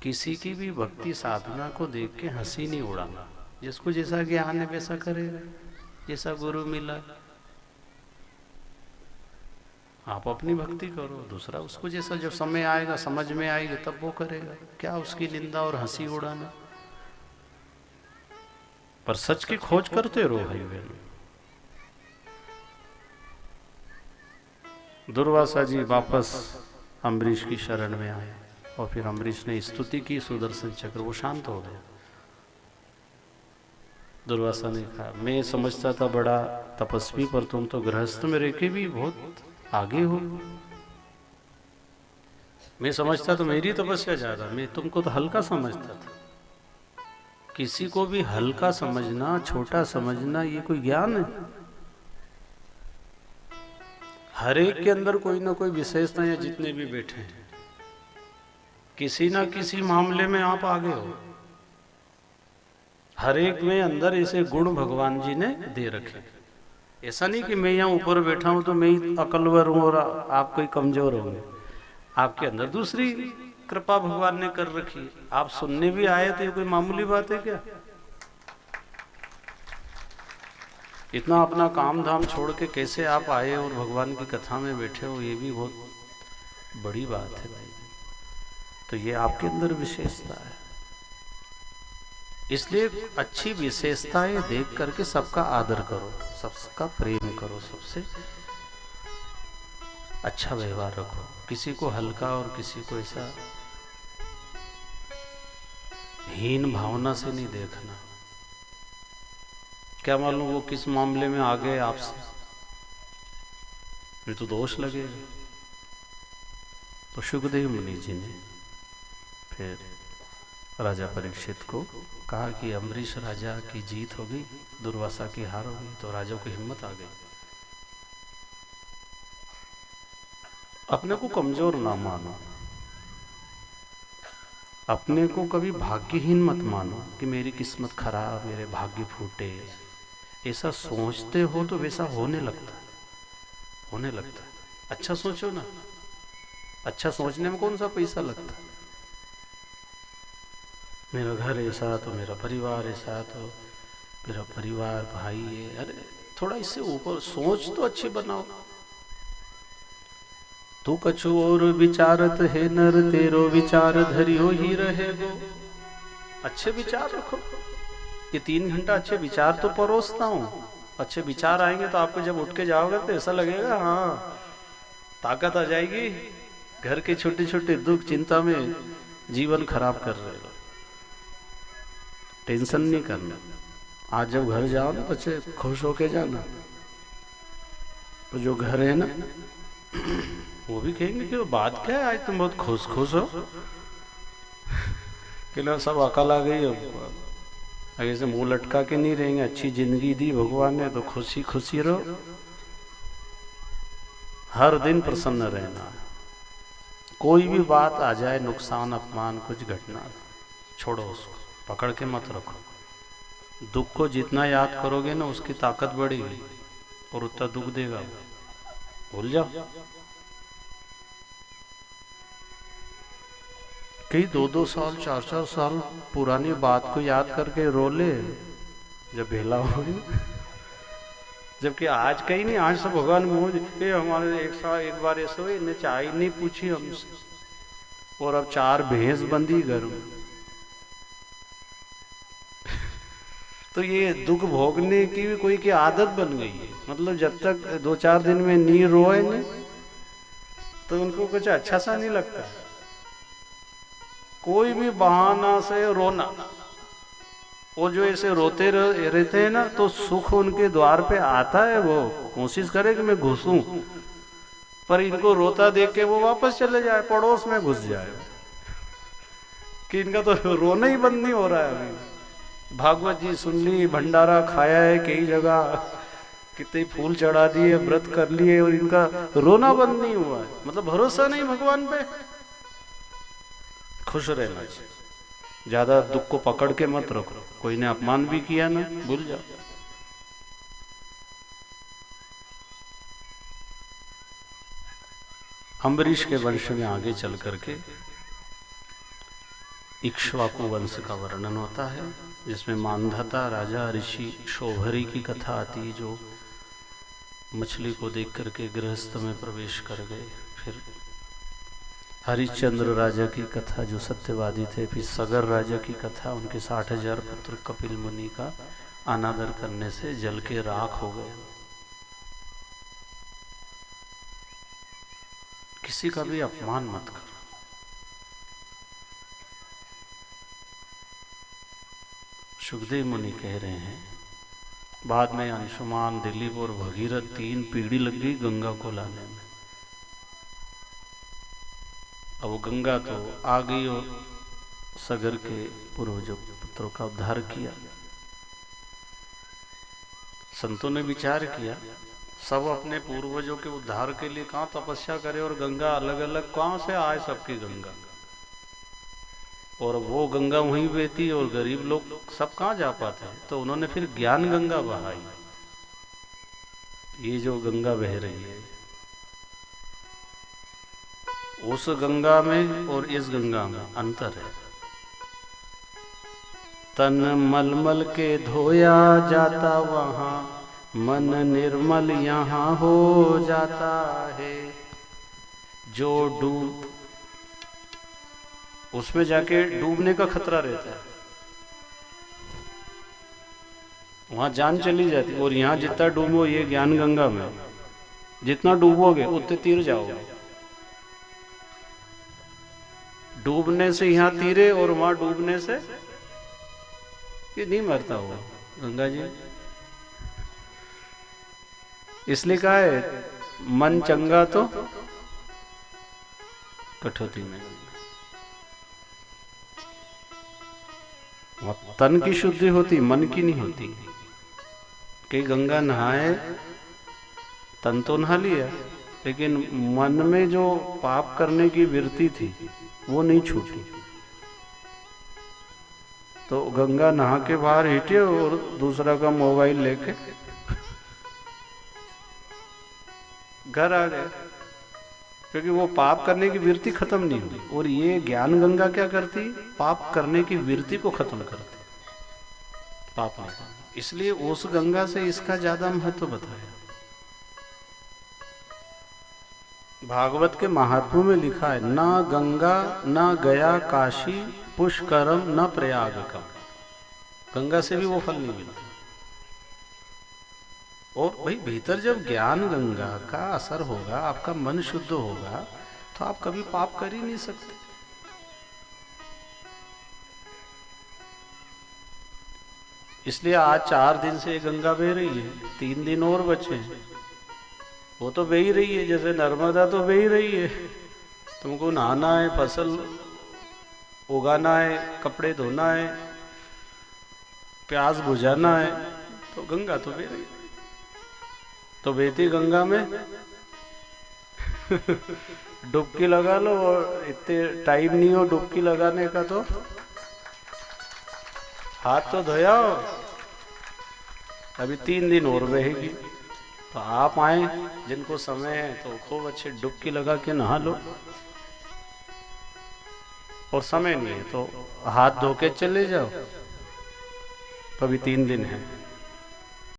किसी की भी भक्ति साधना को देख के हंसी नहीं उड़ाना। जिसको जैसा ज्ञान है वैसा करेगा, जैसा गुरु मिला। आप अपनी भक्ति करो, दूसरा उसको जैसा जब समय आएगा समझ में आएगी तब वो करेगा। क्या उसकी निंदा और हंसी उड़ाना। पर सच की खोज करते रहो भाई बहन। दुर्वासा जी वापस अम्बरीश की शरण में आए और फिर अम्बरीश ने स्तुति की सुदर्शन चक्र, वो शांत हो गया। दुर्वासा ने कहा मैं समझता था बड़ा तपस्वी, पर तुम तो गृहस्थ में रह के भी बहुत आगे हो। मैं समझता तो मेरी तपस्या ज्यादा, मैं तुमको तो हल्का समझता था। किसी को भी हल्का समझना, छोटा समझना, ये कोई ज्ञान है? हर एक के अंदर कोई ना कोई विशेषता है। जितने भी बैठे हैं किसी ना किसी मामले में आप आगे हो। हर एक में अंदर ऐसे गुण भगवान जी ने दे रखे। ऐसा नहीं कि मैं यहाँ ऊपर बैठा हूं तो मैं ही अकलवर हूं और आप कोई कमजोर होंगे। आपके अंदर दूसरी कृपा भगवान ने कर रखी। आप सुनने भी आए तो ये कोई मामूली बात है क्या? इतना अपना काम धाम छोड़ के कैसे आप आए और भगवान की कथा में बैठे हो, ये भी बहुत बड़ी बात है भाई। तो ये आपके अंदर विशेषता है। इसलिए अच्छी विशेषताएं देख करके सबका आदर करो, सबका प्रेम करो, सबसे अच्छा व्यवहार रखो। किसी को हल्का और किसी को ऐसा हीन भावना से नहीं देखना। क्या मालूम वो किस मामले में आ गए आपसे, ये तो दोष लगेगा। तो सुखदेव मुनि जी ने फिर राजा परीक्षित को कहा कि अम्बरीश राजा की जीत हो गई, दुर्वासा की हार हो गई। तो राजा को हिम्मत आ गई। अपने को कमजोर ना मानो, अपने को कभी भाग्यहीन मत मानो कि मेरी किस्मत खराब, मेरे भाग्य फूटे। ऐसा सोचते हो तो वैसा होने लगता है, होने लगता है। अच्छा सोचो ना, अच्छा सोचने में कौन सा पैसा लगता है? मेरा घर ऐसा तो मेरा परिवार ऐसा तो मेरा परिवार भाई है। अरे थोड़ा इससे ऊपर सोच तो अच्छी बनाओ। तू कछु और विचारत है नर, तेरो विचार धरियो ही रहेगो। अच्छे विचार रखो। ये 3 घंटा अच्छे विचार तो परोसता हूँ। अच्छे विचार आएंगे तो आपको जब उठ के जाओगे तो ऐसा लगेगा हाँ ताकत आ जाएगी। घर के छोटे छोटे दुख चिंता में जीवन खराब कर रहे हो। टेंशन नहीं करना। आज जब घर जाओ ना तो अच्छे खुश होके जाना। तो जो घर है ना वो भी कहेंगे कि वो बात क्या है, आज तुम बहुत खुश खुश हो कि ना सब अकल आ गई। अब ऐसे मुंह लटका के नहीं रहेंगे। अच्छी जिंदगी दी भगवान ने तो खुशी खुशी रहो। हर दिन प्रसन्न रहना। कोई भी बात आ जाए, नुकसान अपमान कुछ घटना, छोड़ो उसको, पकड़ के मत रखो। दुख को जितना याद करोगे ना उसकी ताकत बढ़ेगी और उतना दुख देगा। भूल जाओ। कई 2-2 साल 4-4 साल पुरानी बात को याद करके रो ले जब भेला हो। जबकि आज कहीं नहीं, आज सब भगवान मोह हमारे एक बार ऐसे हुए, इन्हें चाय नहीं पूछी हमसे और अब 4 भैंस बंधी घर में। तो ये दुख भोगने की भी कोई की आदत बन गई है। मतलब जब तक 2-4 दिन में नहीं रोए नहीं तो उनको कुछ अच्छा सा नहीं लगता। कोई भी बहाना से रोना, वो जो ऐसे रोते रहते हैं ना तो सुख उनके द्वार पे आता है। वो कोशिश करे कि मैं घुसूं, पर इनको रोता देख के वो वापस चले जाए, पड़ोस में घुस जाए कि इनका तो रोना ही बंद नहीं हो रहा है। अभी भागवत जी सुन ली, भंडारा खाया है कई जगह, कितने फूल चढ़ा दिए, व्रत कर लिए और इनका रोना बंद नहीं हुआ है। मतलब भरोसा नहीं भगवान पे। खुश रहना चाहिए। ज्यादा दुख को पकड़ के मत रखो। कोई ने अपमान भी किया ना, भूल जाओ। अम्बरीश के वंश में आगे चल करके इक्ष्वाकु वंश का वर्णन होता है, जिसमें मानधाता राजा ऋषि शोभरी की कथा आती है, जो मछली को देख करके गृहस्थ में प्रवेश कर गए। फिर हरिश्चंद्र राजा की कथा, जो सत्यवादी थे। फिर सगर राजा की कथा, उनके 60,000 पुत्र कपिल मुनि का अनादर करने से जल के राख हो गए। किसी का भी अपमान मत करो। सुखदेव मुनि कह रहे हैं, बाद में अंशुमान, दिलीप और भगीरथ 3 पीढ़ी लग गई गंगा को लाने में। अब वो गंगा तो आ गई और सगर के पूर्वजों पुत्रों का उद्धार किया। संतों ने विचार किया, सब अपने पूर्वजों के उद्धार के लिए कहाँ तपस्या करे, और गंगा अलग अलग कहाँ से आए सबकी गंगा, और वो गंगा वहीं बहती और गरीब लोग सब कहाँ जा पाते हैं। तो उन्होंने फिर ज्ञान गंगा बहाई। ये जो गंगा बह रही है, उस गंगा में और इस गंगा में अंतर है। तन मलमल के धोया जाता वहाँ, मन निर्मल यहाँ हो जाता है। जो डूब, उसमें जाके डूबने का खतरा रहता है, वहां जान चली जाती। और यहाँ जितना डूबो, ये ज्ञान गंगा में जितना डूबोगे उतने तीर जाओगे। डूबने से यहाँ तीरे और वहां डूबने से ये नहीं मरता हुआ गंगा जी। इसलिए कहा है, मन चंगा तो कठौती में। तन की शुद्धि होती, मन की नहीं होती। कि गंगा नहाए, तन तो नहा लिया, लेकिन मन में जो पाप करने की वृत्ति थी वो नहीं छूटी। तो गंगा नहा के बाहर हिटे और दूसरा का मोबाइल लेके घर आ गए, क्योंकि वो पाप करने की वृत्ति खत्म नहीं हुई। और ये ज्ञान गंगा क्या करती, पाप करने की वृत्ति को खत्म करती, पाप नहीं। इसलिए उस गंगा से इसका ज्यादा महत्व बताया। भागवत के महात्म्य में लिखा है, न गंगा न गया काशी पुष्करम न प्रयागकम। गंगा से भी वो फल नहीं मिलता। और भाई भीतर जब ज्ञान गंगा का असर होगा, आपका मन शुद्ध होगा, तो आप कभी पाप कर ही नहीं सकते। इसलिए आज 4 दिन से गंगा बह रही है, 3 दिन और बचे हैं। वो तो बह ही रही है, जैसे नर्मदा तो बह ही रही है। तुमको नहाना है, फसल उगाना है, कपड़े धोना है, प्यास बुझाना है, तो गंगा तो बह रही है। तो बहती गंगा में डुबकी लगा लो, और इतने टाइम नहीं हो डुबकी लगाने का, तो हाथ तो धोया हो। अभी 3 दिन और बहेगी। तो आप आए, जिनको समय है तो खूब अच्छे डुबकी लगा के नहा लो, और समय नहीं है तो हाथ धो के चले जाओ। तो अभी 3 दिन है।